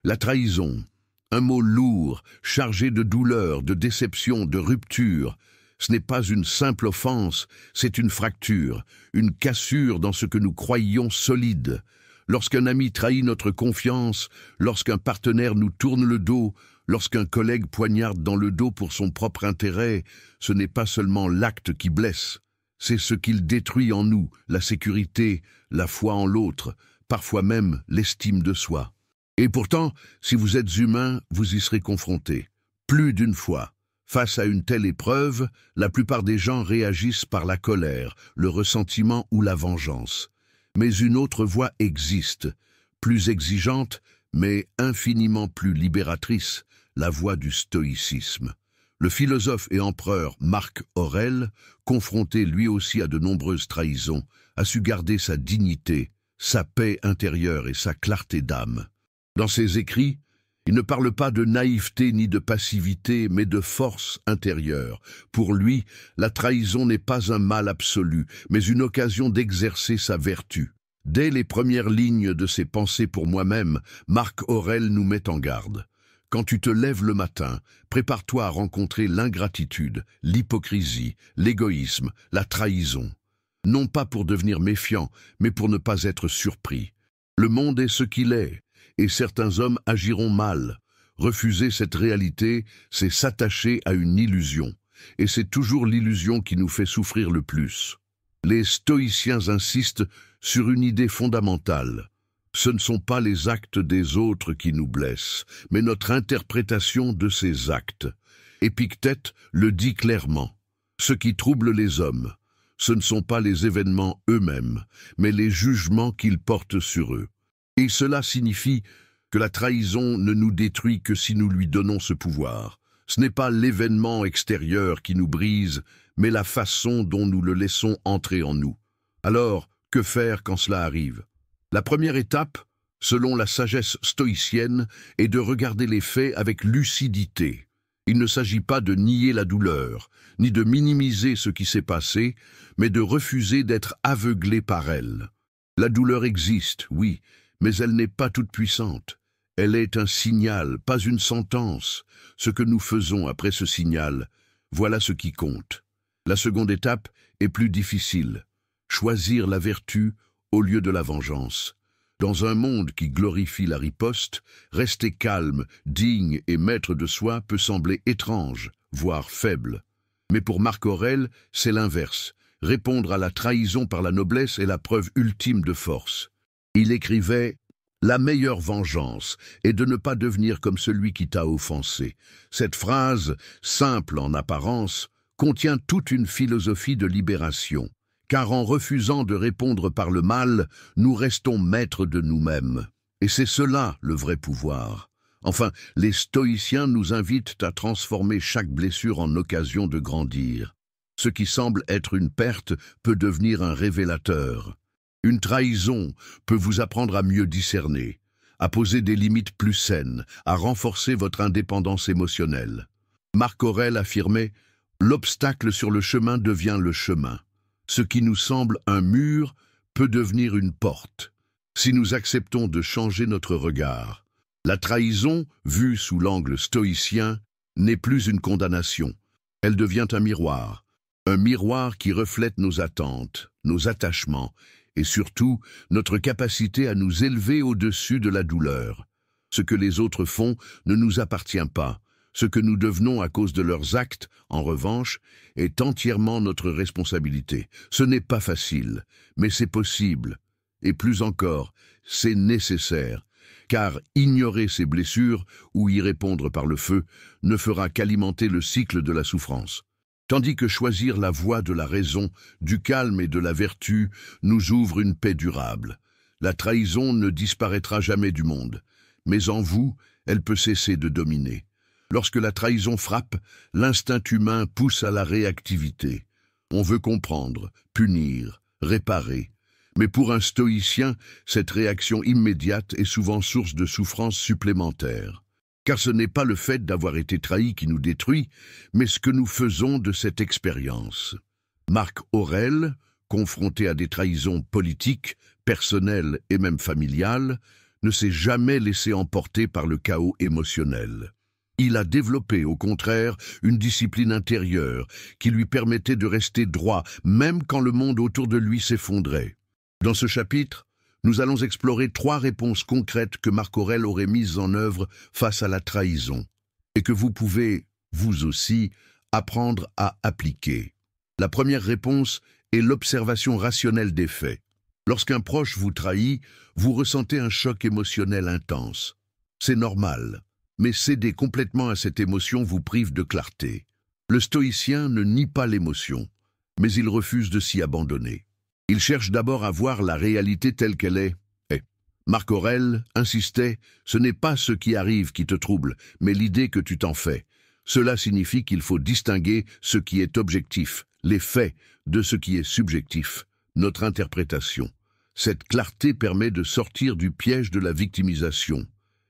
La trahison, un mot lourd, chargé de douleur, de déception, de rupture. Ce n'est pas une simple offense, c'est une fracture, une cassure dans ce que nous croyions solide. Lorsqu'un ami trahit notre confiance, lorsqu'un partenaire nous tourne le dos, lorsqu'un collègue poignarde dans le dos pour son propre intérêt, ce n'est pas seulement l'acte qui blesse, c'est ce qu'il détruit en nous, la sécurité, la foi en l'autre, parfois même l'estime de soi. Et pourtant, si vous êtes humain, vous y serez confronté. Plus d'une fois. Face à une telle épreuve, la plupart des gens réagissent par la colère, le ressentiment ou la vengeance. Mais une autre voie existe, plus exigeante, mais infiniment plus libératrice, la voie du stoïcisme. Le philosophe et empereur Marc Aurèle, confronté lui aussi à de nombreuses trahisons, a su garder sa dignité, sa paix intérieure et sa clarté d'âme. Dans ses écrits, il ne parle pas de naïveté ni de passivité, mais de force intérieure. Pour lui, la trahison n'est pas un mal absolu, mais une occasion d'exercer sa vertu. Dès les premières lignes de ses pensées pour moi-même, Marc Aurèle nous met en garde. Quand tu te lèves le matin, prépare-toi à rencontrer l'ingratitude, l'hypocrisie, l'égoïsme, la trahison. Non pas pour devenir méfiant, mais pour ne pas être surpris. Le monde est ce qu'il est. Et certains hommes agiront mal. Refuser cette réalité, c'est s'attacher à une illusion. Et c'est toujours l'illusion qui nous fait souffrir le plus. Les stoïciens insistent sur une idée fondamentale. Ce ne sont pas les actes des autres qui nous blessent, mais notre interprétation de ces actes. Épictète le dit clairement. Ce qui trouble les hommes, ce ne sont pas les événements eux-mêmes, mais les jugements qu'ils portent sur eux. Et cela signifie que la trahison ne nous détruit que si nous lui donnons ce pouvoir. Ce n'est pas l'événement extérieur qui nous brise, mais la façon dont nous le laissons entrer en nous. Alors, que faire quand cela arrive? La première étape, selon la sagesse stoïcienne, est de regarder les faits avec lucidité. Il ne s'agit pas de nier la douleur, ni de minimiser ce qui s'est passé, mais de refuser d'être aveuglé par elle. La douleur existe, oui, mais elle n'est pas toute puissante. Elle est un signal, pas une sentence. Ce que nous faisons après ce signal, voilà ce qui compte. La seconde étape est plus difficile. Choisir la vertu au lieu de la vengeance. Dans un monde qui glorifie la riposte, rester calme, digne et maître de soi peut sembler étrange, voire faible. Mais pour Marc Aurèle, c'est l'inverse. Répondre à la trahison par la noblesse est la preuve ultime de force. Il écrivait « La meilleure vengeance est de ne pas devenir comme celui qui t'a offensé ». Cette phrase, simple en apparence, contient toute une philosophie de libération. Car en refusant de répondre par le mal, nous restons maîtres de nous-mêmes. Et c'est cela le vrai pouvoir. Enfin, les stoïciens nous invitent à transformer chaque blessure en occasion de grandir. Ce qui semble être une perte peut devenir un révélateur. Une trahison peut vous apprendre à mieux discerner, à poser des limites plus saines, à renforcer votre indépendance émotionnelle. Marc Aurèle affirmait « L'obstacle sur le chemin devient le chemin. Ce qui nous semble un mur peut devenir une porte, si nous acceptons de changer notre regard. La trahison, vue sous l'angle stoïcien, n'est plus une condamnation. Elle devient un miroir qui reflète nos attentes, nos attachements, et surtout notre capacité à nous élever au-dessus de la douleur. Ce que les autres font ne nous appartient pas. Ce que nous devenons à cause de leurs actes, en revanche, est entièrement notre responsabilité. Ce n'est pas facile, mais c'est possible. Et plus encore, c'est nécessaire, car ignorer ces blessures ou y répondre par le feu ne fera qu'alimenter le cycle de la souffrance. Tandis que choisir la voie de la raison, du calme et de la vertu nous ouvre une paix durable. La trahison ne disparaîtra jamais du monde, mais en vous, elle peut cesser de dominer. Lorsque la trahison frappe, l'instinct humain pousse à la réactivité. On veut comprendre, punir, réparer. Mais pour un stoïcien, cette réaction immédiate est souvent source de souffrance supplémentaire. Car ce n'est pas le fait d'avoir été trahi qui nous détruit, mais ce que nous faisons de cette expérience. Marc Aurèle, confronté à des trahisons politiques, personnelles et même familiales, ne s'est jamais laissé emporter par le chaos émotionnel. Il a développé, au contraire, une discipline intérieure qui lui permettait de rester droit, même quand le monde autour de lui s'effondrait. Dans ce chapitre, nous allons explorer 3 réponses concrètes que Marc Aurèle aurait mises en œuvre face à la trahison, et que vous pouvez, vous aussi, apprendre à appliquer. La première réponse est l'observation rationnelle des faits. Lorsqu'un proche vous trahit, vous ressentez un choc émotionnel intense. C'est normal. Mais céder complètement à cette émotion vous prive de clarté. Le stoïcien ne nie pas l'émotion, mais il refuse de s'y abandonner. Il cherche d'abord à voir la réalité telle qu'elle est. Marc Aurèle insistait, ce n'est pas ce qui arrive qui te trouble, mais l'idée que tu t'en fais. Cela signifie qu'il faut distinguer ce qui est objectif, les faits, de ce qui est subjectif, notre interprétation. Cette clarté permet de sortir du piège de la victimisation,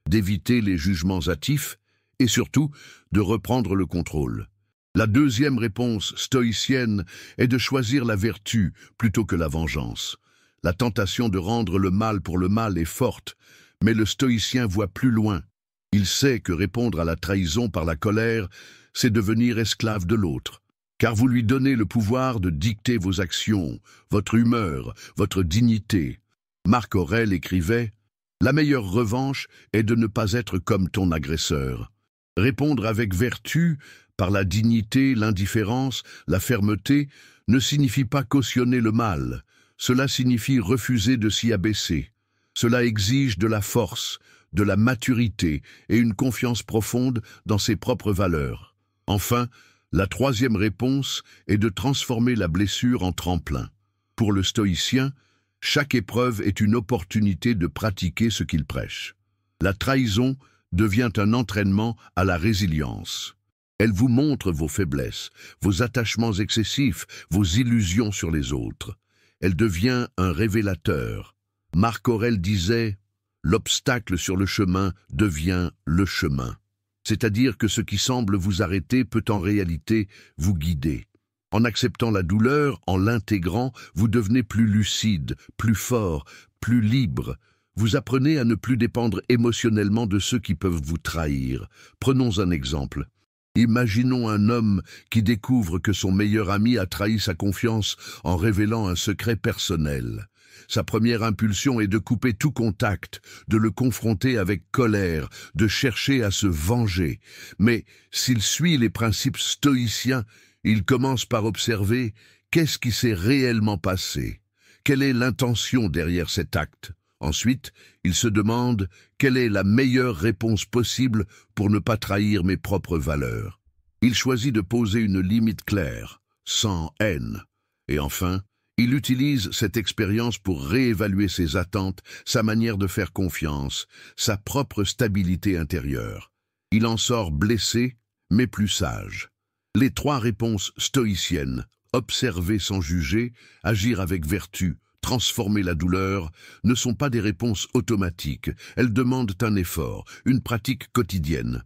d'éviter les jugements hâtifs et surtout de reprendre le contrôle. La deuxième réponse stoïcienne est de choisir la vertu plutôt que la vengeance. La tentation de rendre le mal pour le mal est forte, mais le stoïcien voit plus loin. Il sait que répondre à la trahison par la colère, c'est devenir esclave de l'autre, car vous lui donnez le pouvoir de dicter vos actions, votre humeur, votre dignité. Marc Aurèle écrivait: la meilleure revanche est de ne pas être comme ton agresseur. Répondre avec vertu, par la dignité, l'indifférence, la fermeté, ne signifie pas cautionner le mal. Cela signifie refuser de s'y abaisser. Cela exige de la force, de la maturité et une confiance profonde dans ses propres valeurs. Enfin, la troisième réponse est de transformer la blessure en tremplin. Pour le stoïcien, chaque épreuve est une opportunité de pratiquer ce qu'il prêche. La trahison devient un entraînement à la résilience. Elle vous montre vos faiblesses, vos attachements excessifs, vos illusions sur les autres. Elle devient un révélateur. Marc Aurèle disait « L'obstacle sur le chemin devient le chemin ». C'est-à-dire que ce qui semble vous arrêter peut en réalité vous guider. En acceptant la douleur, en l'intégrant, vous devenez plus lucide, plus fort, plus libre. Vous apprenez à ne plus dépendre émotionnellement de ceux qui peuvent vous trahir. Prenons un exemple. Imaginons un homme qui découvre que son meilleur ami a trahi sa confiance en révélant un secret personnel. Sa première impulsion est de couper tout contact, de le confronter avec colère, de chercher à se venger. Mais s'il suit les principes stoïciens, il commence par observer qu'est-ce qui s'est réellement passé, quelle est l'intention derrière cet acte. Ensuite, il se demande quelle est la meilleure réponse possible pour ne pas trahir mes propres valeurs. Il choisit de poser une limite claire, sans haine. Et enfin, il utilise cette expérience pour réévaluer ses attentes, sa manière de faire confiance, sa propre stabilité intérieure. Il en sort blessé, mais plus sage. Les 3 réponses stoïciennes, observer sans juger, agir avec vertu, transformer la douleur, ne sont pas des réponses automatiques. Elles demandent un effort, une pratique quotidienne.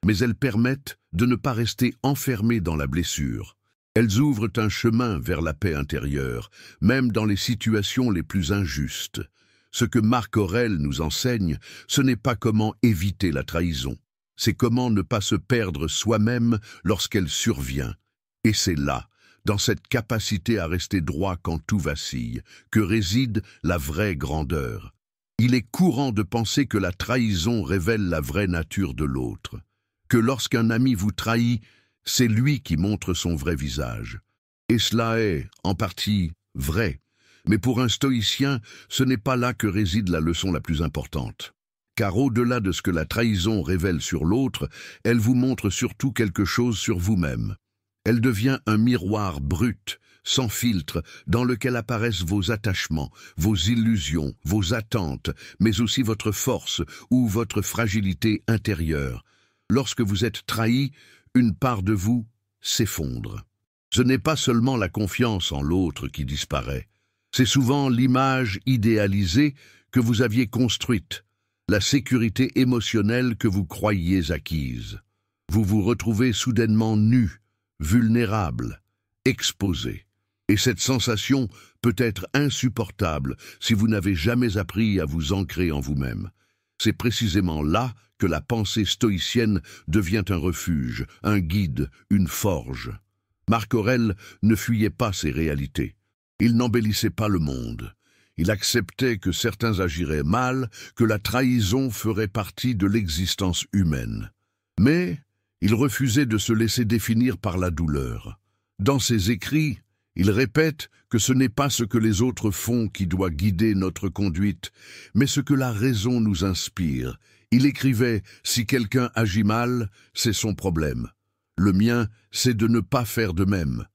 Mais elles permettent de ne pas rester enfermé dans la blessure. Elles ouvrent un chemin vers la paix intérieure, même dans les situations les plus injustes. Ce que Marc Aurèle nous enseigne, ce n'est pas comment éviter la trahison. C'est comment ne pas se perdre soi-même lorsqu'elle survient. Et c'est là, dans cette capacité à rester droit quand tout vacille, que réside la vraie grandeur. Il est courant de penser que la trahison révèle la vraie nature de l'autre, que lorsqu'un ami vous trahit, c'est lui qui montre son vrai visage. Et cela est, en partie, vrai. Mais pour un stoïcien, ce n'est pas là que réside la leçon la plus importante. Car au-delà de ce que la trahison révèle sur l'autre, elle vous montre surtout quelque chose sur vous-même. Elle devient un miroir brut, sans filtre, dans lequel apparaissent vos attachements, vos illusions, vos attentes, mais aussi votre force ou votre fragilité intérieure. Lorsque vous êtes trahi, une part de vous s'effondre. Ce n'est pas seulement la confiance en l'autre qui disparaît. C'est souvent l'image idéalisée que vous aviez construite, la sécurité émotionnelle que vous croyiez acquise. Vous vous retrouvez soudainement nu, vulnérable, exposé. Et cette sensation peut être insupportable si vous n'avez jamais appris à vous ancrer en vous-même. C'est précisément là que la pensée stoïcienne devient un refuge, un guide, une forge. Marc Aurèle ne fuyait pas ces réalités. Il n'embellissait pas le monde. Il acceptait que certains agiraient mal, que la trahison ferait partie de l'existence humaine. Mais il refusait de se laisser définir par la douleur. Dans ses écrits, il répète que ce n'est pas ce que les autres font qui doit guider notre conduite, mais ce que la raison nous inspire. Il écrivait « Si quelqu'un agit mal, c'est son problème. Le mien, c'est de ne pas faire de même. »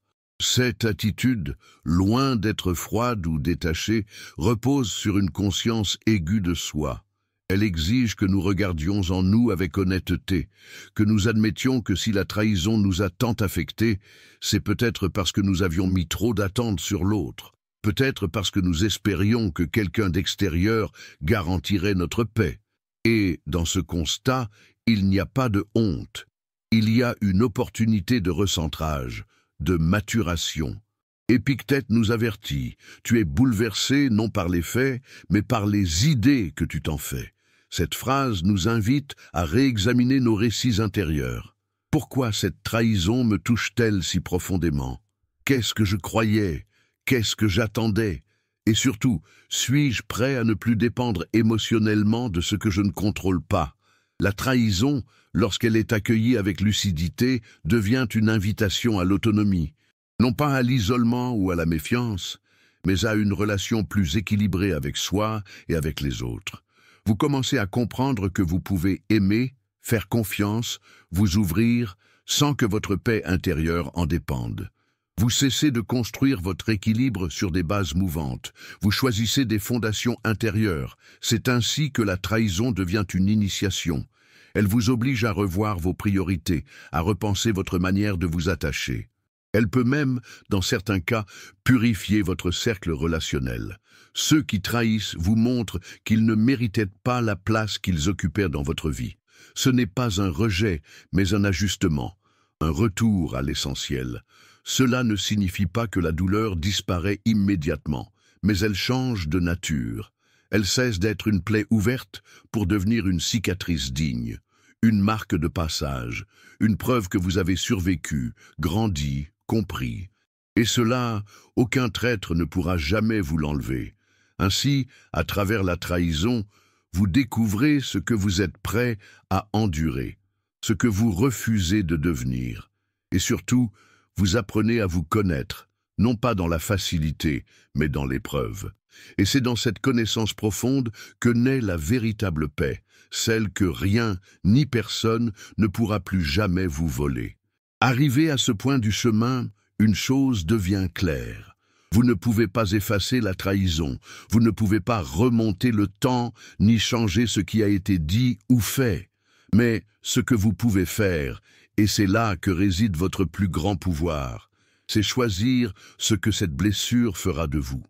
Cette attitude, loin d'être froide ou détachée, repose sur une conscience aiguë de soi. Elle exige que nous regardions en nous avec honnêteté, que nous admettions que si la trahison nous a tant affectés, c'est peut-être parce que nous avions mis trop d'attentes sur l'autre, peut-être parce que nous espérions que quelqu'un d'extérieur garantirait notre paix. Et, dans ce constat, il n'y a pas de honte. Il y a une opportunité de recentrage, de maturation. Épictète nous avertit, tu es bouleversé non par les faits, mais par les idées que tu t'en fais. Cette phrase nous invite à réexaminer nos récits intérieurs. Pourquoi cette trahison me touche-t-elle si profondément? Qu'est-ce que je croyais? Qu'est-ce que j'attendais? Et surtout, suis-je prêt à ne plus dépendre émotionnellement de ce que je ne contrôle pas? La trahison, lorsqu'elle est accueillie avec lucidité, devient une invitation à l'autonomie. Non pas à l'isolement ou à la méfiance, mais à une relation plus équilibrée avec soi et avec les autres. Vous commencez à comprendre que vous pouvez aimer, faire confiance, vous ouvrir, sans que votre paix intérieure en dépende. Vous cessez de construire votre équilibre sur des bases mouvantes. Vous choisissez des fondations intérieures. C'est ainsi que la trahison devient une initiation. Elle vous oblige à revoir vos priorités, à repenser votre manière de vous attacher. Elle peut même, dans certains cas, purifier votre cercle relationnel. Ceux qui trahissent vous montrent qu'ils ne méritaient pas la place qu'ils occupèrent dans votre vie. Ce n'est pas un rejet, mais un ajustement, un retour à l'essentiel. Cela ne signifie pas que la douleur disparaît immédiatement, mais elle change de nature. Elle cesse d'être une plaie ouverte pour devenir une cicatrice digne, une marque de passage, une preuve que vous avez survécu, grandi, compris. Et cela, aucun traître ne pourra jamais vous l'enlever. Ainsi, à travers la trahison, vous découvrez ce que vous êtes prêt à endurer, ce que vous refusez de devenir. Et surtout, vous apprenez à vous connaître, non pas dans la facilité, mais dans l'épreuve. Et c'est dans cette connaissance profonde que naît la véritable paix, celle que rien ni personne ne pourra plus jamais vous voler. Arrivé à ce point du chemin, une chose devient claire. Vous ne pouvez pas effacer la trahison, vous ne pouvez pas remonter le temps ni changer ce qui a été dit ou fait. Mais ce que vous pouvez faire, et c'est là que réside votre plus grand pouvoir, c'est choisir ce que cette blessure fera de vous.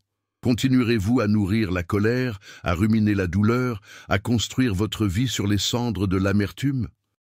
Continuerez-vous à nourrir la colère, à ruminer la douleur, à construire votre vie sur les cendres de l'amertume?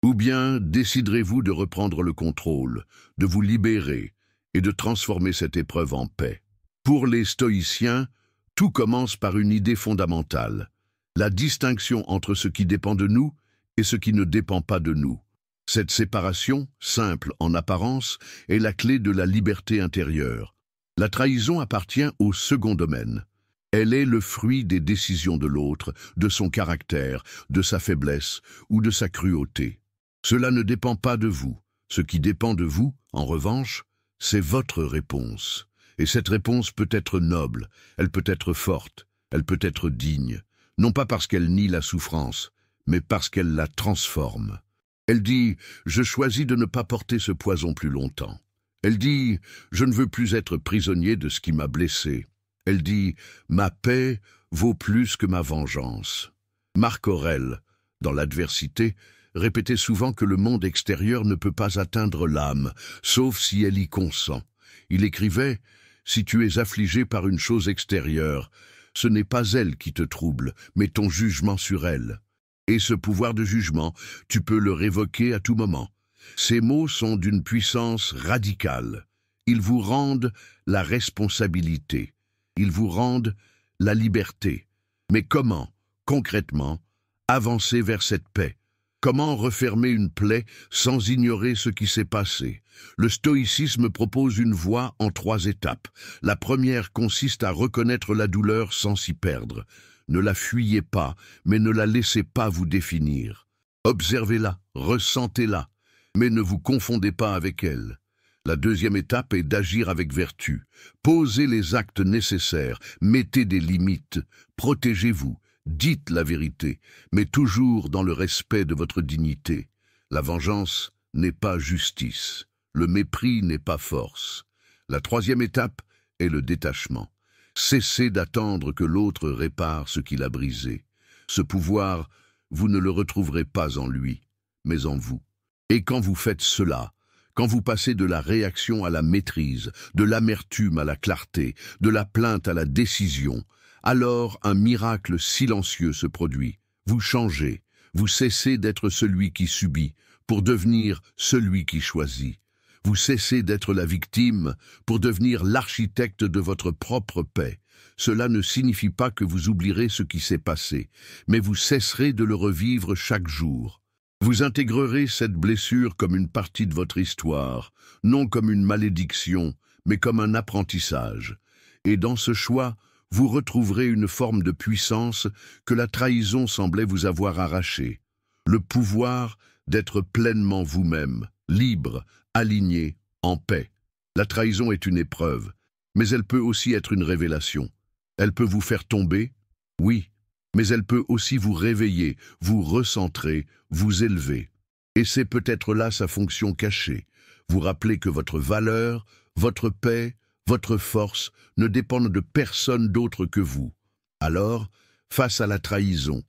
Ou bien déciderez-vous de reprendre le contrôle, de vous libérer et de transformer cette épreuve en paix? Pour les stoïciens, tout commence par une idée fondamentale, la distinction entre ce qui dépend de nous et ce qui ne dépend pas de nous. Cette séparation, simple en apparence, est la clé de la liberté intérieure. La trahison appartient au second domaine. Elle est le fruit des décisions de l'autre, de son caractère, de sa faiblesse ou de sa cruauté. Cela ne dépend pas de vous. Ce qui dépend de vous, en revanche, c'est votre réponse. Et cette réponse peut être noble, elle peut être forte, elle peut être digne, non pas parce qu'elle nie la souffrance, mais parce qu'elle la transforme. Elle dit « Je choisis de ne pas porter ce poison plus longtemps ». Elle dit « Je ne veux plus être prisonnier de ce qui m'a blessé ». Elle dit « Ma paix vaut plus que ma vengeance ». Marc Aurèle, dans l'adversité, répétait souvent que le monde extérieur ne peut pas atteindre l'âme, sauf si elle y consent. Il écrivait « Si tu es affligé par une chose extérieure, ce n'est pas elle qui te trouble, mais ton jugement sur elle. Et ce pouvoir de jugement, tu peux le révoquer à tout moment. Ces mots sont d'une puissance radicale. Ils vous rendent la responsabilité. Ils vous rendent la liberté. Mais comment, concrètement, Avancez vers cette paix. Comment refermer une plaie sans ignorer ce qui s'est passé? Le stoïcisme propose une voie en 3 étapes. La première consiste à reconnaître la douleur sans s'y perdre. Ne la fuyez pas, mais ne la laissez pas vous définir. Observez-la, ressentez-la, mais ne vous confondez pas avec elle. La deuxième étape est d'agir avec vertu. Posez les actes nécessaires, mettez des limites, protégez-vous, dites la vérité, mais toujours dans le respect de votre dignité. La vengeance n'est pas justice, le mépris n'est pas force. La troisième étape est le détachement. Cessez d'attendre que l'autre répare ce qu'il a brisé. Ce pouvoir, vous ne le retrouverez pas en lui, mais en vous. Et quand vous faites cela, quand vous passez de la réaction à la maîtrise, de l'amertume à la clarté, de la plainte à la décision, alors un miracle silencieux se produit. Vous changez, vous cessez d'être celui qui subit pour devenir celui qui choisit. Vous cessez d'être la victime pour devenir l'architecte de votre propre paix. Cela ne signifie pas que vous oublierez ce qui s'est passé, mais vous cesserez de le revivre chaque jour. Vous intégrerez cette blessure comme une partie de votre histoire, non comme une malédiction, mais comme un apprentissage. Et dans ce choix, vous retrouverez une forme de puissance que la trahison semblait vous avoir arrachée. Le pouvoir d'être pleinement vous-même, libre, aligné, en paix. La trahison est une épreuve, mais elle peut aussi être une révélation. Elle peut vous faire tomber, oui, mais elle peut aussi vous réveiller, vous recentrer, vous élever. Et c'est peut-être là sa fonction cachée, vous rappeler que votre valeur, votre paix, votre force ne dépendent de personne d'autre que vous. Alors, face à la trahison,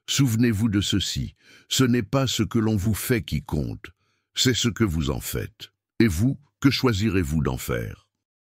souvenez-vous de ceci, ce n'est pas ce que l'on vous fait qui compte, c'est ce que vous en faites. Et vous, que choisirez-vous d'en faire ?